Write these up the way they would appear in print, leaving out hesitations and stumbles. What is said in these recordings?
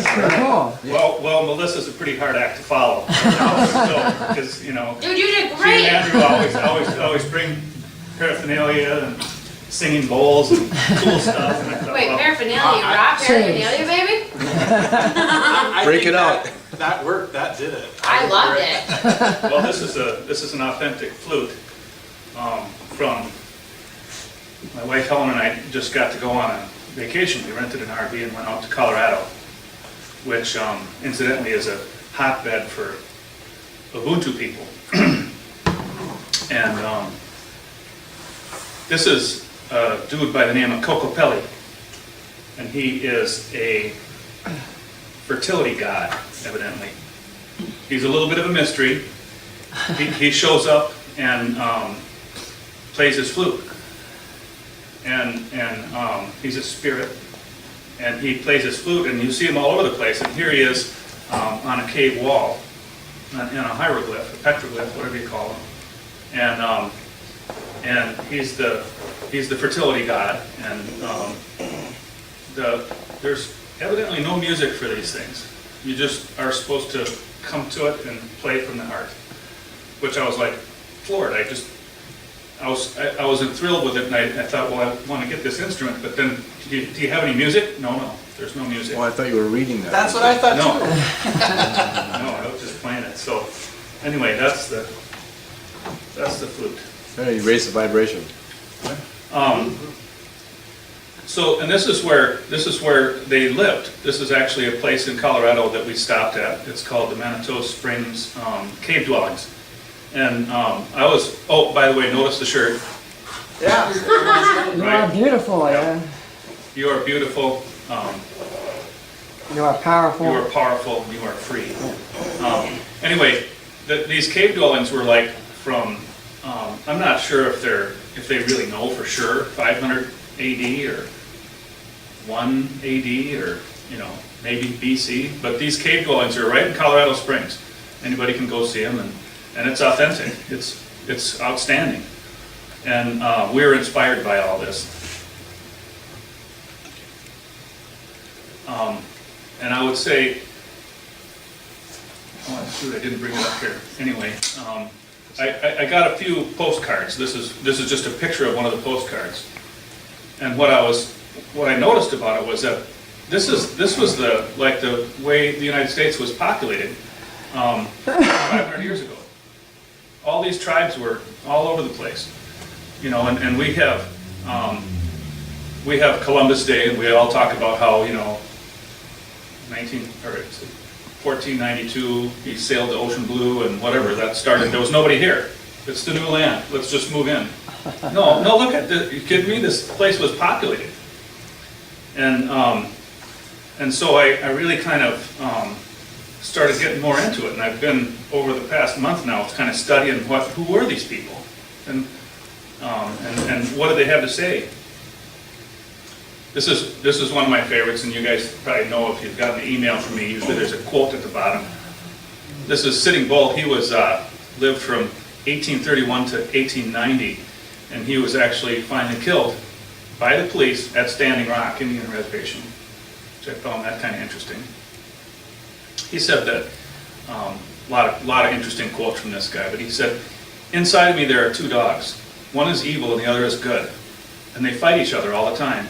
Cool. Well, Melissa's a pretty hard act to follow. Because, you know, Dude, you did she great. and Andrew always bring paraphernalia and singing bowls and cool stuff. And I thought, Wait, well, paraphernalia, rock paraphernalia, baby? Break it out. That worked, that did it. I loved it. well, this is an authentic flute from my wife Helen and I just got to go on a vacation. We rented an RV and went out to Colorado, which incidentally is a hotbed for Ubuntu people. And this is a dude by the name of Kokopelli, and he is a fertility god, evidently. He's a little bit of a mystery. He shows up and plays his flute, and he's a spirit, and he plays his flute, and you see him all over the place. And here he is on a cave wall, in a hieroglyph, a petroglyph, whatever you call him, and he's the fertility god, and there's evidently no music for these things. You just are supposed to come to it and play from the heart, which I was like floored. I was thrilled with it, and I thought, well, I want to get this instrument, but then, do you have any music? No, there's no music. Oh, I thought you were reading that. That's what I thought No. too. No, I was just playing it. So, anyway, that's the flute. Hey, you raised the vibration. So, and this is where they lived. This is actually a place in Colorado that we stopped at. It's called the Manitou Springs Cave Dwellings. And oh, by the way, notice the shirt. Yeah. You are beautiful, yeah. You are beautiful. You are powerful. You are powerful. You are free. Anyway, these cave dwellings were like from. I'm not sure if they really know for sure 500 AD or 1 AD or maybe BC. But these cave dwellings are right in Colorado Springs. Anybody can go see them, and it's authentic. It's outstanding, and we were inspired by all this. And I would say, oh shoot, I didn't bring it up here. Anyway, I got a few postcards. This is just a picture of one of the postcards. And what I noticed about it was that this was the way the United States was populated 500 years ago. All these tribes were all over the place, and we have Columbus Day, and we all talk about how 1492 he sailed the ocean blue and whatever that started. There was nobody here. It's the new land. Let's just move in. No, look at this. Are you kidding me? This place was populated, and so I really kind of started getting more into it, and I've been over the past month now kind of studying who were these people, and what did they have to say. This is one of my favorites, and you guys probably know if you've gotten an email from me. Usually there's a quote at the bottom. This is Sitting Bull. He lived from 1831 to 1890, and he was actually finally killed by the police at Standing Rock Indian Reservation, which I found that kind of interesting. He said that, a lot of interesting quotes from this guy, but he said, "Inside of me there are two dogs. One is evil and the other is good, and they fight each other all the time.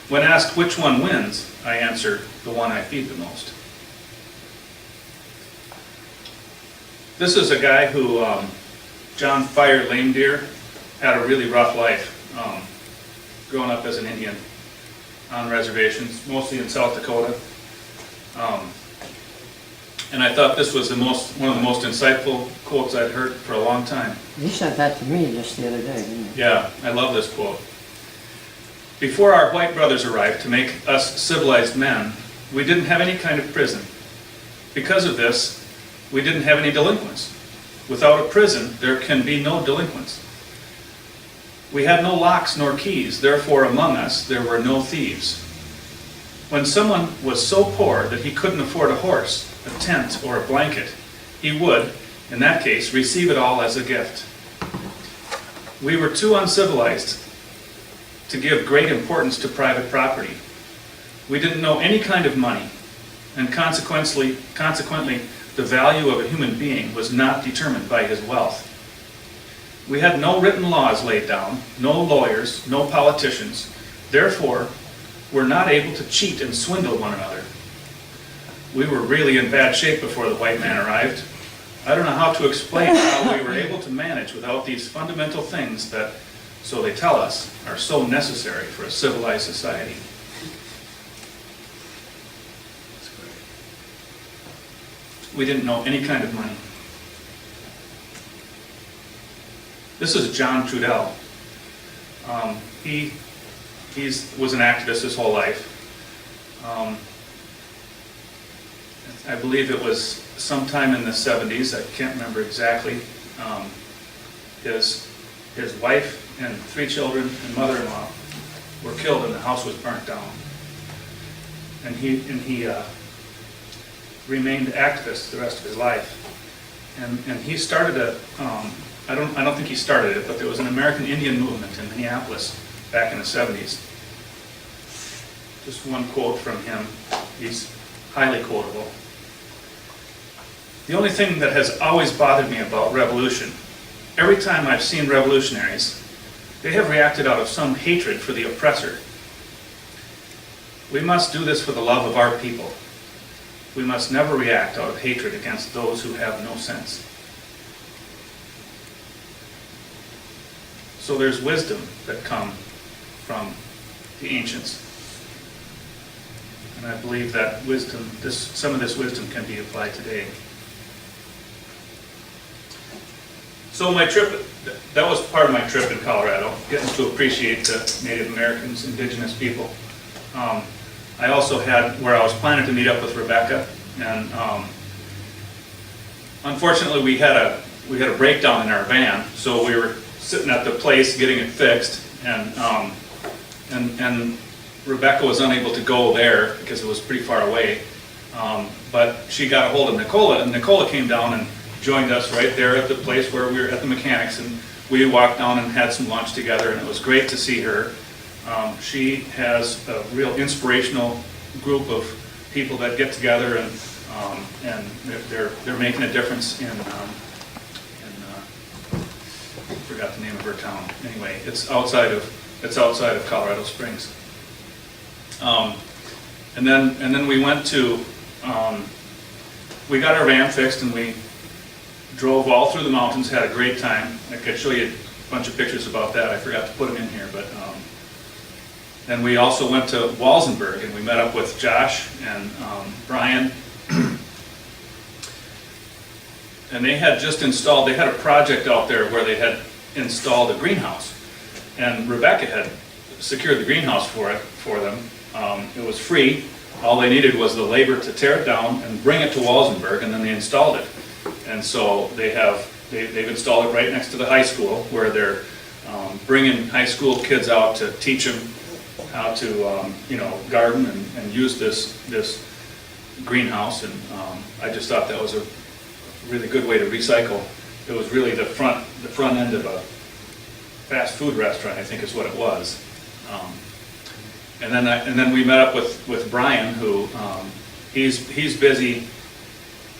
When asked which one wins, I answer, the one I feed the most." This is a guy who, John Fire Lame Deer, had a really rough life growing up as an Indian on reservations, mostly in South Dakota. And I thought this was one of the most insightful quotes I'd heard for a long time. You sent that to me just the other day, didn't you? Yeah, I love this quote. "Before our white brothers arrived to make us civilized men, we didn't have any kind of prison. Because of this, we didn't have any delinquents. Without a prison, there can be no delinquents. We had no locks nor keys, therefore among us there were no thieves. When someone was so poor that he couldn't afford a horse, a tent, or a blanket, he would, in that case, receive it all as a gift. We were too uncivilized to give great importance to private property. We didn't know any kind of money, and consequently, the value of a human being was not determined by his wealth. We had no written laws laid down, no lawyers, no politicians. Therefore, we're not able to cheat and swindle one another. We were really in bad shape before the white man arrived. I don't know how to explain how we were able to manage without these fundamental things that, so they tell us, are so necessary for a civilized society. We didn't know any kind of money. This is John Trudell. He was an activist his whole life. I believe it was sometime in the 70s, I can't remember exactly. His wife and 3 children and mother-in-law were killed and the house was burnt down. And he remained activist the rest of his life. And he started I don't think he started it, but there was an American Indian movement in Minneapolis back in the 70s. Just one quote from him. He's highly quotable. The only thing that has always bothered me about revolution, every time I've seen revolutionaries, they have reacted out of some hatred for the oppressor. We must do this for the love of our people. We must never react out of hatred against those who have no sense. So there's wisdom that comes from the ancients. And I believe that wisdom, some of this wisdom can be applied today. So my trip, that was part of my trip in Colorado, getting to appreciate the Native Americans, indigenous people. I also had, where I was planning to meet up with Rebecca, and unfortunately we had a breakdown in our van, so we were sitting at the place getting it fixed, and Rebecca was unable to go there because it was pretty far away, but she got a hold of Nicola, and Nicola came down and joined us right there at the place where we were at the mechanics, and we walked down and had some lunch together, and it was great to see her. She has a real inspirational group of people that get together, and they're making a difference in I forgot the name of her town. Anyway, it's outside of Colorado Springs. And then we went to we got our van fixed, and we drove all through the mountains, had a great time. I could show you a bunch of pictures about that. I forgot to put them in here, but then we also went to Walsenburg, and we met up with Josh and Brian. And they had just installed, they had a project out there where they had installed a greenhouse. And Rebecca had secured the greenhouse for them. It was free. All they needed was the labor to tear it down and bring it to Walsenburg, and then they installed it. And so they've installed it right next to the high school, where they're bringing high school kids out to teach them how to garden and use this greenhouse. And I just thought that was a really good way to recycle. It was really the front end of a fast food restaurant, I think is what it was. And then we met up with Brian, who he's busy.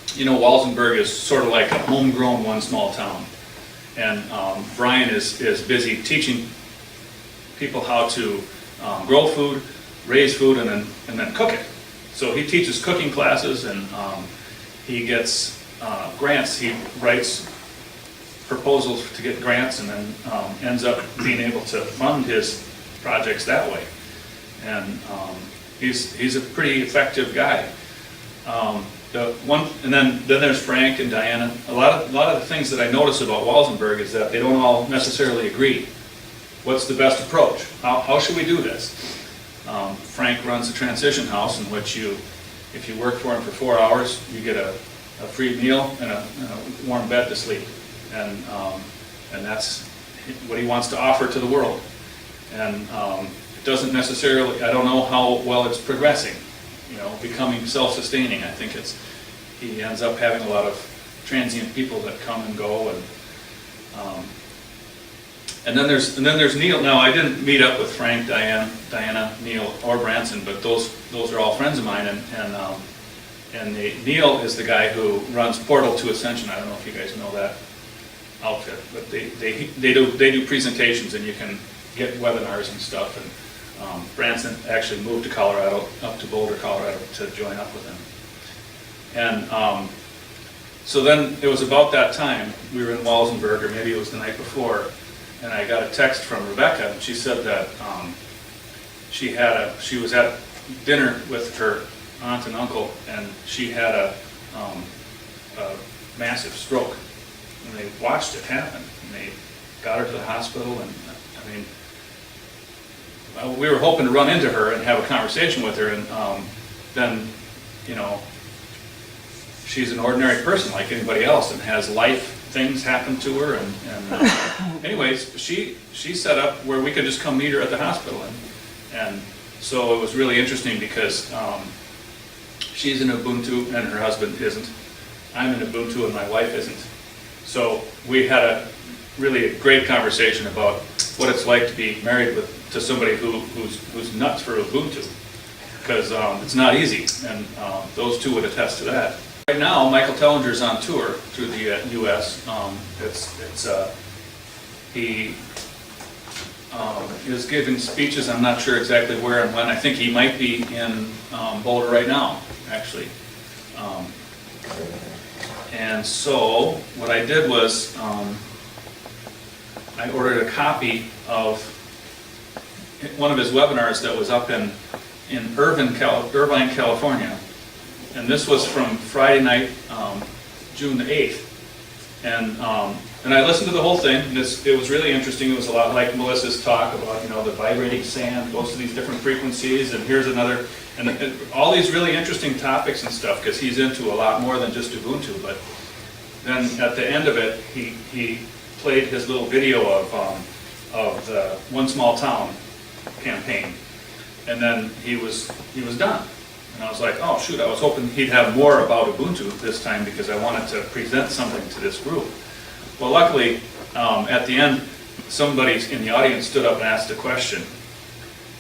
Walsenburg is sort of like a homegrown one small town, and Brian is busy teaching people how to grow food, raise food, and then cook it. So he teaches cooking classes, and he gets grants. He writes proposals to get grants, and then ends up being able to fund his projects that way. And he's a pretty effective guy. And then there's Frank and Diana. A lot of the things that I notice about Walsenburg is that they don't all necessarily agree. What's the best approach? How should we do this? Frank runs a transition house in which if you work for him for 4 hours, you get a free meal and a warm bed to sleep, and that's what he wants to offer to the world. And it doesn't necessarily, I don't know how well it's progressing, becoming self-sustaining. I think he ends up having a lot of transient people that come and go, And then there's Neil. Now, I didn't meet up with Frank, Diana, Neil, or Branson, but those are all friends of mine. Neil is the guy who runs Portal to Ascension. I don't know if you guys know that outfit, but they do presentations, and you can get webinars and stuff. And Branson actually moved to Colorado, up to Boulder, Colorado, to join up with him. And so then it was about that time, we were in Walsenburg, or maybe it was the night before, and I got a text from Rebecca, and she said that she was at dinner with her aunt and uncle, and she had a massive stroke. And they watched it happen, and they got her to the hospital, and I mean, we were hoping to run into her and have a conversation with her, and then, you know, she's an ordinary person like anybody else and has life things happen to her, and anyways, she set up where we could just come meet her at the hospital, and so it was really interesting because she's in Ubuntu and her husband isn't. I'm in Ubuntu and my wife isn't. So we had a really great conversation about what it's like to be married to somebody who's nuts for Ubuntu, because it's not easy, and those two would attest to that. Right now, Michael Tellinger's on tour through the U.S. He is giving speeches. I'm not sure exactly where and when. I think he might be in Boulder right now, actually. And so what I did was I ordered a copy of one of his webinars that was up in Irvine, California. And this was from Friday night, June the 8th. And I listened to the whole thing. It was really interesting. It was a lot like Melissa's talk about, you know, the vibrating sand goes to these different frequencies, and here's another, and all these really interesting topics and stuff, because he's into a lot more than just Ubuntu. But then at the end of it, he played his little video of the One Small Town campaign, and then he was done. And I was like, oh shoot, I was hoping he'd have more about Ubuntu this time, because I wanted to present something to this group. Well, luckily, at the end, somebody in the audience stood up and asked a question.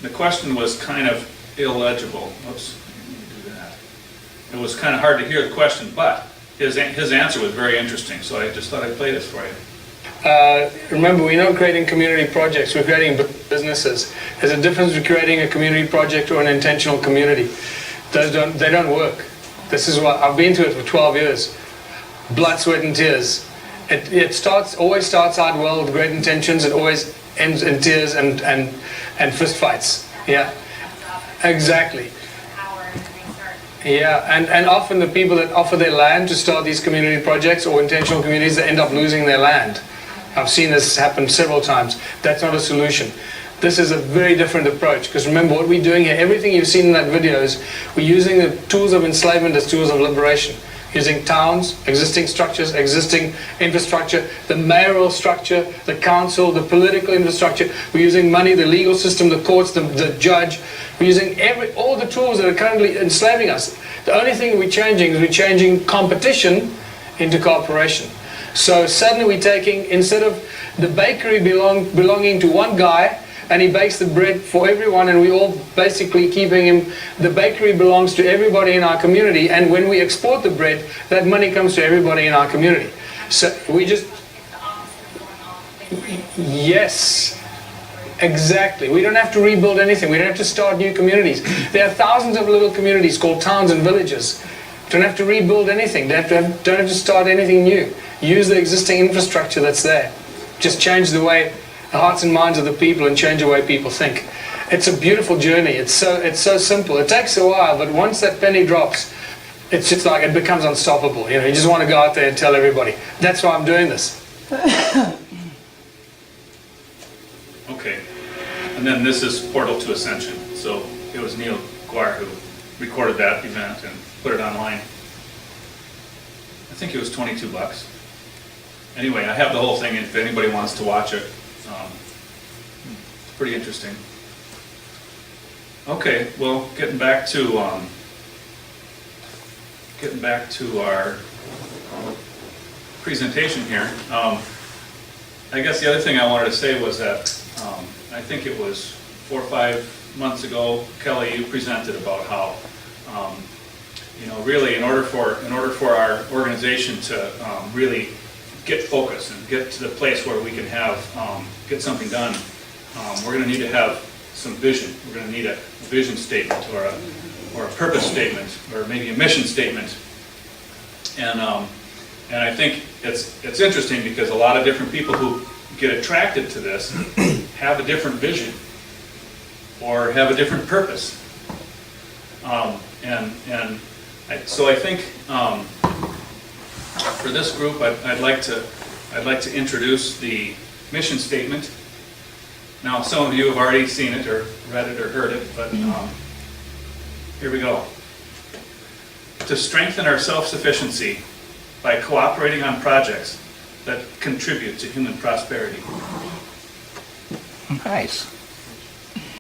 The question was kind of illegible. Oops, let me do that. It was kind of hard to hear the question, but his answer was very interesting, so I just thought I'd play this for you. Remember, we're not creating community projects, we're creating businesses. There's a difference between creating a community project or an intentional community. They don't work. This is what I've been through it for 12 years. Blood, sweat, and tears. It always starts out well with great intentions. It always ends in tears and fist fights. Yeah, exactly. Yeah, and often the people that offer their land to start these community projects or intentional communities, they end up losing their land. I've seen this happen several times. That's not a solution. This is a very different approach, because remember what we're doing here, everything you've seen in that video is we're using the tools of enslavement as tools of liberation. Using towns, existing structures, existing infrastructure, the mayoral structure, the council, the political infrastructure. We're using money, the legal system, the courts, the judge. We're using all the tools that are currently enslaving us. The only thing we're changing is we're changing competition into cooperation. So suddenly we're taking, instead of the bakery belonging to one guy, and he bakes the bread for everyone, and we all basically keeping him. The bakery belongs to everybody in our community, and when we export the bread, that money comes to everybody in our community. So we just... Yes, exactly. We don't have to rebuild anything. We don't have to start new communities. There are thousands of little communities called towns and villages. Don't have to rebuild anything. Don't have to start anything new. Use the existing infrastructure that's there. Just change the way the hearts and minds of the people and change the way people think. It's a beautiful journey. It's so simple. It takes a while, but once that penny drops, it's just like it becomes unstoppable. You know, you just want to go out there and tell everybody. That's why I'm doing this. Okay, and then this is Portal to Ascension. So it was Neil Guar who recorded that event and put it online. I think it was $22. Anyway, I have the whole thing if anybody wants to watch it. It's pretty interesting. Okay, well, getting back to our presentation here. I guess the other thing I wanted to say was that I think it was 4 or 5 months ago, Kelly, you presented about how really in order for our organization to really get focused and get to the place where we can have get something done, we're going to need to have some vision. We're going to need a vision statement or a purpose statement or maybe a mission statement. And I think it's interesting because a lot of different people who get attracted to this have a different vision or have a different purpose. So I think for this group, I'd like to introduce the mission statement. Now, some of you have already seen it or read it or heard it, but here we go. To strengthen our self-sufficiency by cooperating on projects that contribute to human prosperity. Nice.